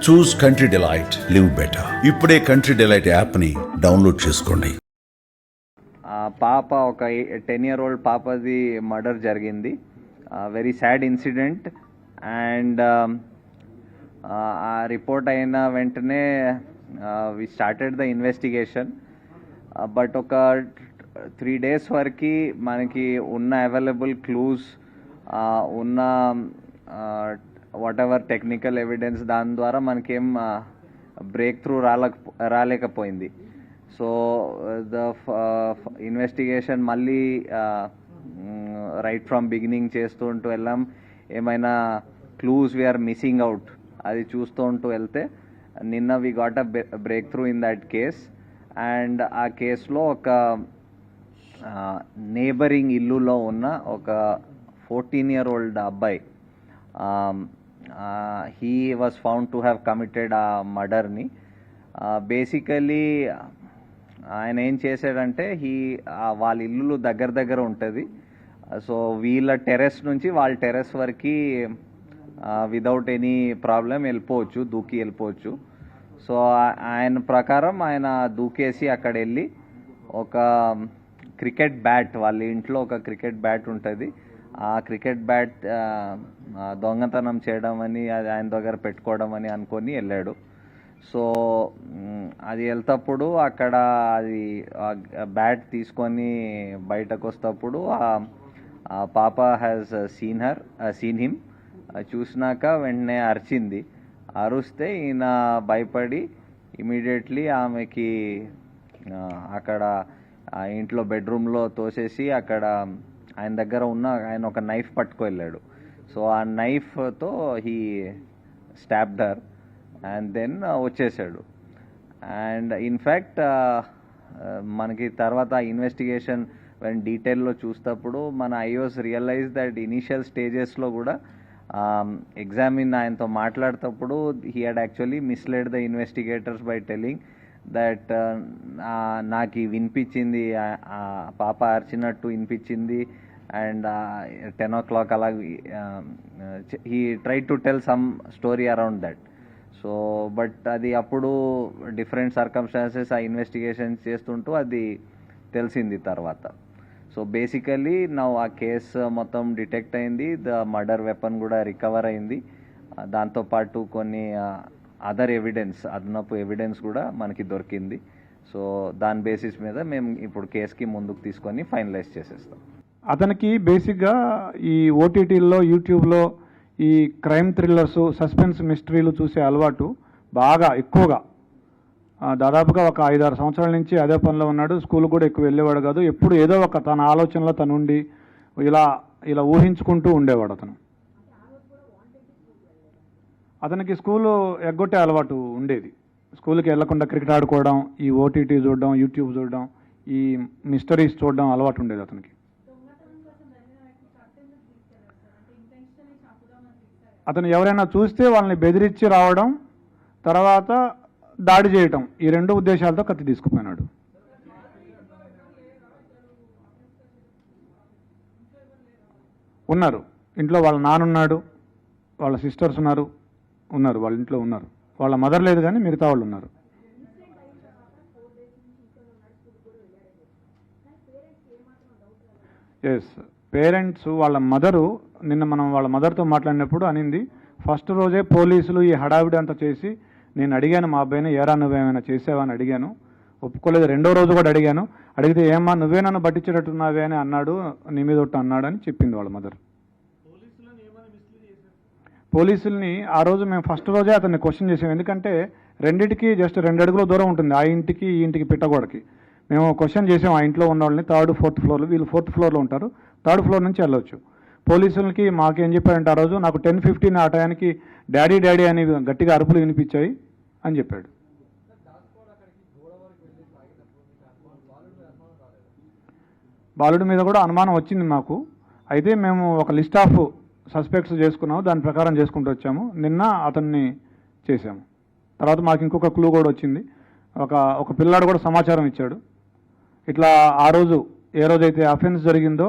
చూస్ country delight, live better. ఇప్పుడే country delight యాప్ని download చేసుకోండి. పాప ఒక 10-year-old పాపది మర్డర్ జరిగింది. Very sad incident. అండ్ ఆ రిపోర్ట్ అయిన వెంటనే we started the investigation. But ఒక 3 days వరకు మనకి ఉన్న అవైలబుల్ క్లూస్, ఉన్న వాట్ ఎవర్ టెక్నికల్ ఎవిడెన్స్, దాని ద్వారా మనకేం బ్రేక్ త్రూ రాలేకపోయింది. సో ద ఇన్వెస్టిగేషన్ మళ్ళీ రైట్ ఫ్రమ్ బిగినింగ్ చేస్తూ ఉంటూ వెళ్ళాం. ఏమైనా క్లూస్ వీఆర్ మిస్సింగ్ అవుట్ అది చూస్తూ ఉంటూ వెళ్తే నిన్న we got a breakthrough in that case. And ఆ కేసులో ఒక నేబరింగ్ ఇల్లులో ఉన్న ఒక 14-year-old అబ్బాయి, he was found to have committed ఆ మర్డర్ని. బేసికలీ ఆయన ఏం చేశాడంటే వాళ్ళ ఇల్లు దగ్గర ఉంటుంది. సో వీళ్ళ టెర్రస్ నుంచి వాళ్ళ టెర్రస్ వరకు విదౌట్ ఎనీ ప్రాబ్లం వెళ్ళిపోవచ్చు, దూకి వెళ్ళిపోవచ్చు. సో ఆయన ప్రకారం ఆయన దూకేసి అక్కడ వెళ్ళి ఒక క్రికెట్ బ్యాట్, వాళ్ళ ఇంట్లో ఒక క్రికెట్ బ్యాట్ ఉంటుంది, ఆ క్రికెట్ బ్యాట్ దొంగతనం చేయడం అని ఆయన దగ్గర పెట్టుకోవడం అని అనుకొని వెళ్ళాడు. సో అది వెళ్తప్పుడు అక్కడ అది బ్యాట్ తీసుకొని బయటకు వస్తప్పుడు ఆ పాప హ్యాస్ సీన్ హిమ్. చూసినాక వెంటనే అరిచింది. అరుస్తే ఈయన భయపడి ఇమీడియట్లీ ఆమెకి అక్కడ ఆ ఇంట్లో బెడ్రూమ్లో తోసేసి అక్కడ ఆయన దగ్గర ఉన్న ఆయన ఒక నైఫ్ పట్టుకు వెళ్ళాడు. సో ఆ నైఫ్తో he stabbed her and then వచ్చేసాడు. అండ్ ఇన్ఫ్యాక్ట్ మనకి తర్వాత ఇన్వెస్టిగేషన్ డీటెయిల్లో చూసేటప్పుడు మన ఐఓస్ రియలైజ్ దట్ ఇనీషియల్ స్టేజెస్లో కూడా ఆయనతో మాట్లాడేటప్పుడు he had actually misled the investigators by telling that నాకు వినిపించింది, పాప అరిచినట్టు వినిపించింది. అండ్ 10 o'clock అలా he try to tell some story around that. So but అది అప్పుడు డిఫరెంట్ సర్కమ్స్టాన్సెస్ ఆ ఇన్వెస్టిగేషన్ చేస్తుంటూ అది తెలిసింది తర్వాత. సో బేసికలీ ఆ కేసు మొత్తం డిటెక్ట్ అయింది, ద మర్డర్ వెపన్ కూడా రికవర్ అయింది. దాంతోపాటు కొన్ని అదర్ ఎవిడెన్స్, అదనపు ఎవిడెన్స్ కూడా మనకి దొరికింది. సో దాని బేసిస్ మీద మేము ఇప్పుడు కేసుకి ముందుకు తీసుకొని ఫైనలైజ్ చేసేస్తాం. అతనికి బేసిక్గా ఈ ఓటీటీల్లో, యూట్యూబ్లో ఈ క్రైమ్ థ్రిల్లర్స్, సస్పెన్స్ మిస్టరీలు చూసే అలవాటు బాగా ఎక్కువగా, దాదాపుగా ఒక 5-6 సంవత్సరాల నుంచి అదే పనిలో ఉన్నాడు. స్కూల్ కూడా ఎక్కువ వెళ్ళేవాడు కాదు. ఎప్పుడు ఏదో ఒక తన ఆలోచనలో తనుండి ఇలా ఊహించుకుంటూ ఉండేవాడు. అతనికి స్కూలు ఎగ్గొట్టే అలవాటు ఉండేది. స్కూల్కి వెళ్లకుండా క్రికెట్ ఆడుకోవడం, ఈ ఓటీటీ చూడడం, యూట్యూబ్ చూడడం, ఈ మిస్టరీస్ చూడడం అలవాటు ఉండేది అతనికి. అతను ఎవరైనా చూస్తే వాళ్ళని బెదిరించి రావడం, తర్వాత దాడి చేయటం, ఈ 2 ఉద్దేశాలతో కత్తి తీసుకుపోయినాడు. ఉన్నారు ఇంట్లో, వాళ్ళ నాన్నున్నాడు, వాళ్ళ సిస్టర్స్ ఉన్నారు, వాళ్ళ ఇంట్లో ఉన్నారు. వాళ్ళ మదర్ లేదు కానీ మిగతా వాళ్ళు ఉన్నారు. ఎస్, పేరెంట్స్ వాళ్ళ మదరు నిన్న మనం వాళ్ళ మదర్తో మాట్లాడినప్పుడు అనింది, ఫస్ట్ రోజే పోలీసులు ఈ హడావిడి అంతా చేసి నేను అడిగాను మా అబ్బాయిని, ఏరా నువ్వేమైనా చేసావా అని అడిగాను, ఒప్పుకోలేదు. 2వ రోజు కూడా అడిగితే ఏమ్మా నువ్వే నన్ను పట్టించేటట్టున్నావే అని అన్నాడు, నీ మీద ఒట్టు అన్నాడు అని చెప్పింది వాళ్ళ మదర్. పోలీసుల్ని ఆ రోజు మేము ఫస్ట్ రోజే అతన్ని క్వశ్చన్ చేసాం. ఎందుకంటే రెండింటికి జస్ట్ 2 అడుగుల దూరం ఉంటుంది, ఆ ఇంటికి ఈ ఇంటికి పిట్టగోడకి. మేము క్వశ్చన్ చేసాం ఆ ఇంట్లో ఉన్న వాళ్ళని. 3rd, 4th ఫ్లోర్లో, వీళ్ళు 4th ఫ్లోర్లో ఉంటారు, 3rd ఫ్లోర్ నుంచి వెళ్ళొచ్చు. పోలీసులకి మాకేం చెప్పారంటే ఆ రోజు నాకు 10:15 ఆ టయానికి డాడీ అని గట్టిగా అరుపులు వినిపించాయి అని చెప్పాడు. బాలుడి మీద కూడా అనుమానం వచ్చింది మాకు. అయితే మేము ఒక లిస్ట్ ఆఫ్ సస్పెక్ట్స్ చేసుకున్నాము, దాని ప్రకారం చేసుకుంటూ వచ్చాము. నిన్న అతన్ని చేశాము. తర్వాత మాకు ఇంకొక క్లూ కూడా వచ్చింది. ఒక పిల్లాడు కూడా సమాచారం ఇచ్చాడు. ఇట్లా ఆ రోజు ఏ రోజైతే అఫెన్స్ జరిగిందో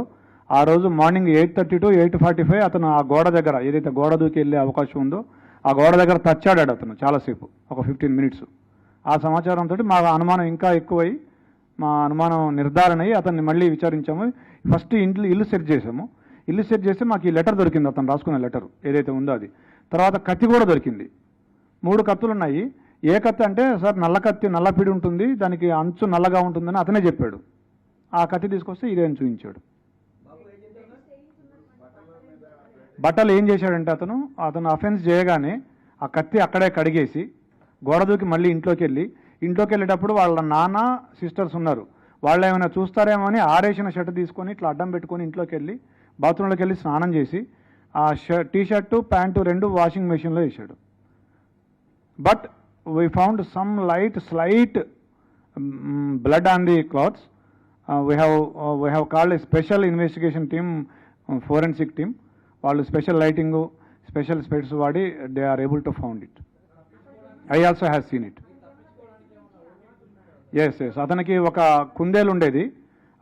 ఆ రోజు మార్నింగ్ 8:30 to 8:45 అతను ఆ గోడ దగ్గర, ఏదైతే గోడ దూకి వెళ్ళే అవకాశం ఉందో ఆ గోడ దగ్గర తచ్చాడాడు అతను చాలాసేపు, ఒక 15 మినిట్స్. ఆ సమాచారంతో మా అనుమానం ఇంకా ఎక్కువై, మా అనుమానం నిర్ధారణ అయ్యి అతన్ని మళ్ళీ విచారించాము. ఫస్ట్ ఇల్లు సెర్చ్ చేసాము. ఇల్లు సెర్చ్ చేస్తే మాకు ఈ లెటర్ దొరికింది, అతను రాసుకున్న లెటర్ ఏదైతే ఉందో అది. తర్వాత కత్తి కూడా దొరికింది. 3 కత్తులు ఉన్నాయి. ఏ కత్తి అంటే, సార్ నల్ల కత్తి, నల్ల పిడి ఉంటుంది, దానికి అంచు నల్లగా ఉంటుందని అతనే చెప్పాడు. ఆ కత్తి తీసుకొస్తే ఇదే అని చూపించాడు. బట్టలు ఏం చేశాడంటే అతను అఫెన్స్ చేయగానే ఆ కత్తి అక్కడే కడిగేసి గోడ దూకి మళ్ళీ ఇంట్లోకి వెళ్ళేటప్పుడు వాళ్ళ నాన్న సిస్టర్స్ ఉన్నారు, వాళ్ళు ఏమైనా చూస్తారేమో అని ఆరేసిన షర్ట్ తీసుకొని ఇట్లా అడ్డం పెట్టుకొని ఇంట్లోకి వెళ్ళి బాత్రూంలోకి వెళ్ళి స్నానం చేసి ఆ టీ షర్టు ప్యాంటు 2 వాషింగ్ మెషిన్లో వేసాడు. But we found some slight blood on the clothes. We have called a special investigation team, forensic team. వాళ్ళు స్పెషల్ లైటింగ్, స్పెషల్ స్పెట్స్ వాడి they are able to found it. I also have seen it. Yes. అతనికి ఒక కుందేలు ఉండేది.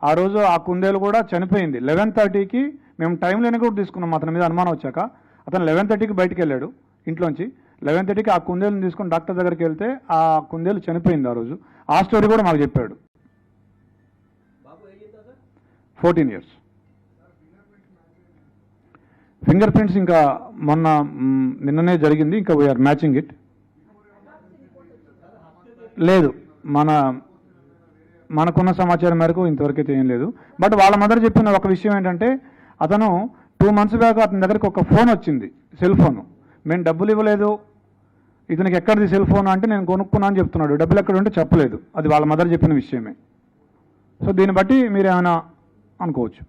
ఆ రోజు ఆ కుందేలు కూడా చనిపోయింది. 11:30కి మేము టైం లేని కూడా తీసుకున్నాం అతని మీద అనుమానం వచ్చాక. అతను 11:30కి బయటికి వెళ్ళాడు ఇంట్లోంచి. 11:30కి ఆ కుందేలుని తీసుకొని డాక్టర్ దగ్గరికి వెళ్తే ఆ కుందేలు చనిపోయింది ఆ రోజు. ఆ స్టోరీ కూడా మాకు చెప్పాడు. 14 years. ఫింగర్ ప్రింట్స్ ఇంకా నిన్ననే జరిగింది. ఇంకా వీఆర్ మ్యాచింగ్ ఇట్. లేదు, మనకున్న సమాచారం మేరకు ఇంతవరకు అయితే ఏం లేదు. బట్ వాళ్ళ మదర్ చెప్పిన ఒక విషయం ఏంటంటే, అతను 2 months బ్యాక్ అతని దగ్గరికి ఒక ఫోన్ వచ్చింది, సెల్ ఫోను. మేము డబ్బులు ఇవ్వలేదు, ఇతనికి ఎక్కడిది సెల్ ఫోన్ అంటే నేను కొనుక్కున్నా అని చెప్తున్నాడు. డబ్బులు ఎక్కడ ఉంటే చెప్పలేదు. అది వాళ్ళ మదర్ చెప్పిన విషయమే. సో దీన్ని బట్టి మీరు ఏమైనా అనుకోవచ్చు.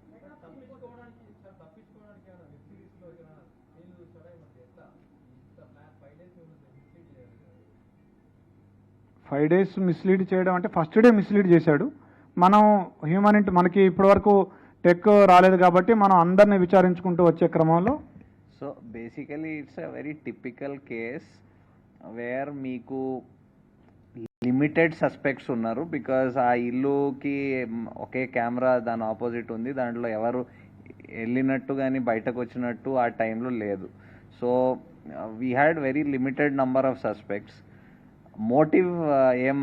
ఫైవ్ డేస్ మిస్లీడ్ చేయడం అంటే ఫస్ట్ డే మిస్లీడ్ చేశాడు. మనం హ్యూమనిటీ మనకి ఇప్పటివరకు టెక్ రాలేదు కాబట్టి మనం అందరినీ విచారించుకుంటూ వచ్చే క్రమంలో. So basically it's a very typical case wear మీకు లిమిటెడ్ సస్పెక్ట్స్ ఉన్నారు. బికాజ్ ఆ ఇల్లుకి ఒకే కెమెరా దాని ఆపోజిట్ ఉంది, దాంట్లో ఎవరు వెళ్ళినట్టు కానీ బయటకు వచ్చినట్టు ఆ టైంలో లేదు. So we had very limited number of suspects. Motive ఏం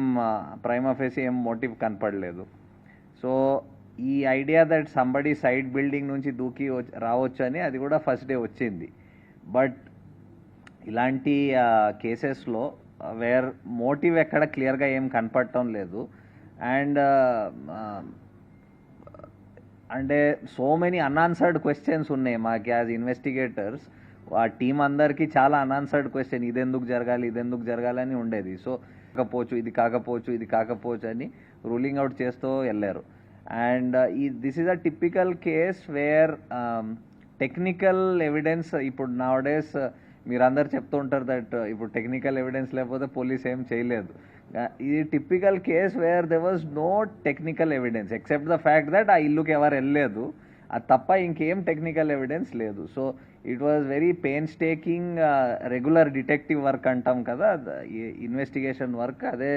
ప్రైమా ఫేసి ఏం మోటివ్ కనపడలేదు. సో ఈ idea that somebody side building నుంచి దూకి రావచ్చు అని అది కూడా ఫస్ట్ డే వచ్చింది. బట్ ఇలాంటి కేసెస్లో వేర్ మోటివ్ ఎక్కడ క్లియర్గా ఏం కనపడటం లేదు. అండ్ అంటే సో మెనీ అన్ఆన్సర్డ్ క్వశ్చన్స్ ఉన్నాయి మాకు యాజ్ ఇన్వెస్టిగేటర్స్. ఆ టీం అందరికీ చాలా అన్ఆన్సర్డ్ క్వశ్చన్, ఇదెందుకు జరగాలి అని ఉండేది. సో ఇది కాకపోవచ్చు అని రూలింగ్ అవుట్ చేస్తూ వెళ్ళారు. And this is a typical case wear technical evidence ఇప్పుడు నౌడేస్ మీరందరు చెప్తూ ఉంటారు దట్ ఇప్పుడు టెక్నికల్ ఎవిడెన్స్ లేకపోతే పోలీస్ ఏం చేయలేదు. ఇది typical case where there was no technical evidence except the fact that ఆ ఇల్లుకి ఎవరు వెళ్ళలేదు, అది తప్ప ఇంకేం టెక్నికల్ ఎవిడెన్స్ లేదు. So it was very painstaking regular detective work అంటాం కదా, ఇన్వెస్టిగేషన్ వర్క్. అదే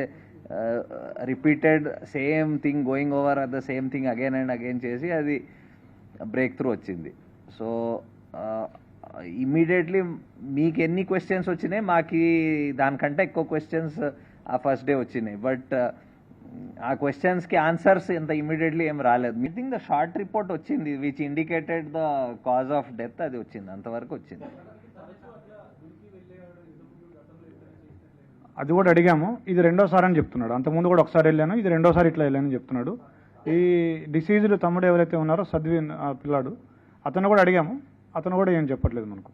repeated same thing going over at the same thing again and again చేసి అది బ్రేక్ త్రూ వచ్చింది. సో ఇమ్మీడియట్లీ మీకు ఎన్ని క్వశ్చన్స్ వచ్చినాయి, మాకు దానికంటే ఎక్కువ క్వశ్చన్స్ ఆ ఫస్ట్ డే వచ్చినాయి. బట్ ఆ క్వశ్చన్స్కి ఆన్సర్స్ ఇంత ఇమ్మీడియట్లీ ఏం రాలేదు. I think the short report వచ్చింది which indicated the cause of death, అది వచ్చింది, అంతవరకు వచ్చింది. అది కూడా అడిగాము. ఇది 2వ సారి అని చెప్తున్నాడు. అంతకుముందు కూడా ఒకసారి వెళ్ళాను, ఇది 2వ సారి ఇట్లా వెళ్ళానని చెప్తున్నాడు. ఈ డిసీజ్డ్ తమ్ముడు ఎవరైతే ఉన్నారో సద్విన్ ఆ పిల్లాడు, అతను కూడా అడిగాము. అతను కూడా ఏం చెప్పట్లేదు మనకు.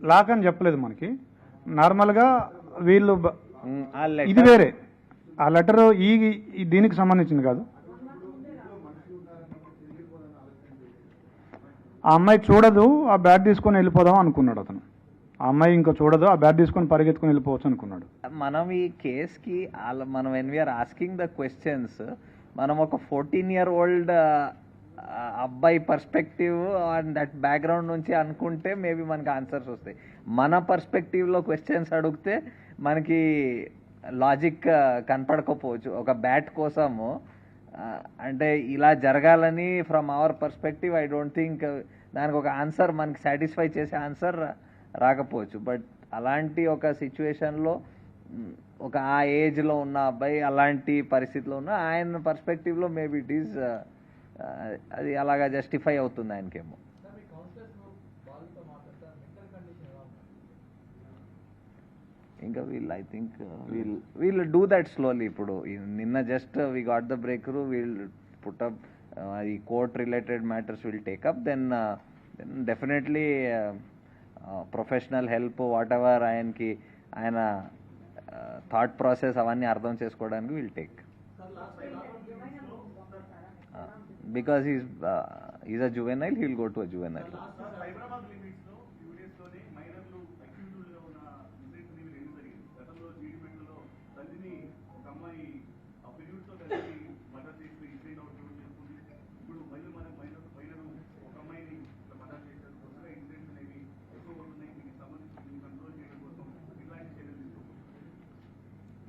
లాక్ అని చెప్పలేదు మనకి. నార్మల్గా వీళ్ళు ఇది వేరే, ఆ లెటర్ దీనికి సంబంధించింది కాదు. ఆ అమ్మాయి చూడదు, ఆ బ్యాగ్ తీసుకొని వెళ్ళిపోదాం అనుకున్నాడు అతను. ఆ అమ్మాయి ఇంకా చూడదు, ఆ బ్యాగ్ తీసుకొని పరిగెత్తుకొని వెళ్ళిపోవచ్చు అనుకున్నాడు. మనం ఈ కేస్కి మనం when we're asking the questions, మనం ఒక 14-year-old అబ్బాయి పర్స్పెక్టివ్ అండ్ దట్ బ్యాక్గ్రౌండ్ నుంచి అనుకుంటే మేబీ మనకి ఆన్సర్స్ వస్తాయి. మన పర్స్పెక్టివ్లో క్వశ్చన్స్ అడిగితే మనకి లాజిక్ కనపడకపోవచ్చు. ఒక బ్యాట్ కోసము అంటే ఇలా జరగాలని from our perspective I don't think దానికి ఒక ఆన్సర్ మనకి సాటిస్ఫై చేసే ఆన్సర్ రాకపోవచ్చు. బట్ అలాంటి ఒక సిచ్యువేషన్లో ఒక ఆ ఏజ్లో ఉన్న అబ్బాయి అలాంటి పరిస్థితిలో ఉన్న ఆయన పర్స్పెక్టివ్లో మేబీ ఇట్ ఈస్ అది అలాగా జస్టిఫై అవుతుంది ఆయనకేమో. ఇంకా I think we'll do that slowly. ఇప్పుడు నిన్న just we got the breakthrough, we'll put up ఈ court related matters will take up, then definitely professional help whatever ఆయనకి ఆయన థాట్ ప్రాసెస్ అవన్నీ అర్థం చేసుకోవడానికి will take. Because is a juvenile, he will go to a juvenile.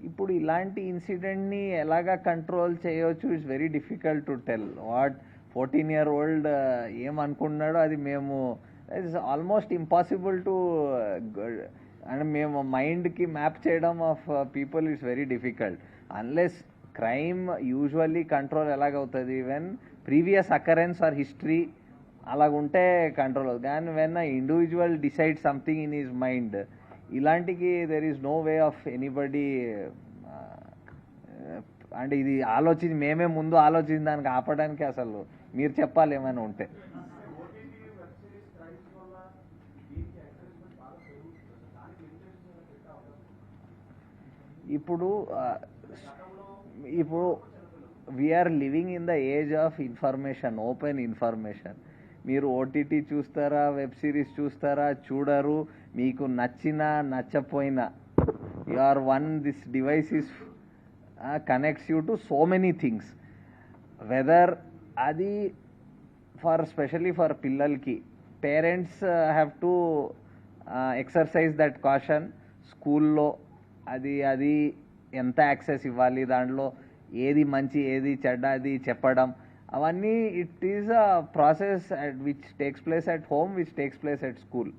ఇప్పుడు ఇలాంటి ఇన్సిడెంట్ని ఎలాగా కంట్రోల్ చేయవచ్చు, it's very difficult to tell. What 14-year-old ఏమనుకున్నాడో అది మేము ఇట్స్ ఆల్మోస్ట్ ఇంపాసిబుల్ టు, అంటే మేము మైండ్కి మ్యాప్ చేయడం of people it's very difficult. Unless crime usually control ఎలాగవుతుంది when previous occurrence or history అలాగుంటే కంట్రోల్ అవుతుంది. కానీ when individual decide something in his mind, ఇలాంటికి there is no way of anybody, అంటే ఇది మేమే ముందు ఆలోచించి దానికి ఆపడానికి అసలు మీరు చెప్పాలి ఏమైనా ఉంటే. ఇప్పుడు we are living in the age of information, open information. మీరు ఓటీటీ చూస్తారా, వెబ్ సిరీస్ చూస్తారా, చూడరు, మీకు నచ్చినా నచ్చపోయినా you are one, this device is connects you to so many things. Whether అది స్పెషలీ ఫర్ పిల్లలకి parents have to exercise that caution. స్కూల్లో అది ఎంత యాక్సెస్ ఇవ్వాలి, దాంట్లో ఏది మంచి ఏది చెడ్డ అది చెప్పడం, అవన్నీ it is a process which takes place at home, which takes place at school.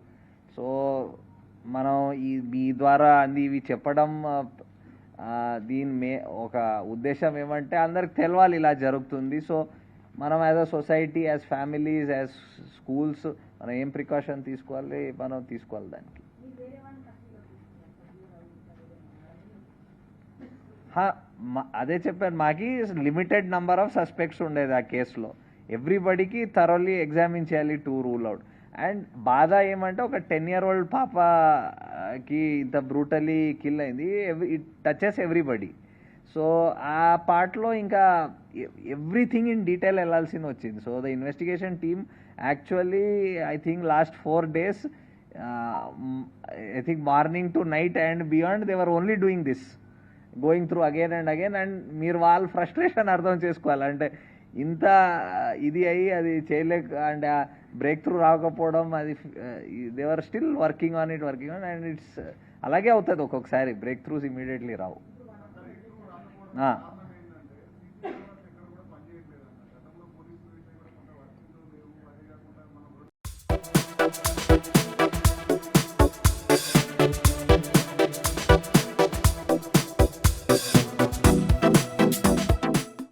So మనం ఈ ద్వారా ఇవి చెప్పడం దీని ఒక ఉద్దేశం ఏమంటే అందరికి తెలవాలి ఇలా జరుగుతుంది. సో మనం as a society, as families, as schools మనం ఏం ప్రికాషన్ తీసుకోవాలి మనం తీసుకోవాలి దానికి. అదే చెప్పాను, మాకి లిమిటెడ్ నంబర్ ఆఫ్ సస్పెక్ట్స్ ఉండేది ఆ కేసులో. ఎవ్రీబడికి థరోలీ ఎగ్జామిన్ చేయాలి టు రూల్ అవుట్. అండ్ బాధ ఏమంటే ఒక 10-year-old పాపకి ఇంత బ్రూటలీ కిల్ అయింది. It touches everybody. సో ఆ పార్ట్లో ఇంకా ఎవ్రీథింగ్ ఇన్ డీటెయిల్ వెళ్ళాల్సింది వచ్చింది. So the investigation team actually I think last 4 days, I think morning to night and beyond they were only doing this, going through again and again. And మీరు వాళ్ళ frustration అర్థం చేసుకోవాలి. అంటే ఇంత ఇది అయ్యి అది చేయలేక అంటే బ్రేక్ త్రూ రాకపోవడం, అది they are still working on and it's అలాగే అవుతుంది. ఒక్కొక్కసారి బ్రేక్ త్రూస్ ఇమీడియట్లీ రావు.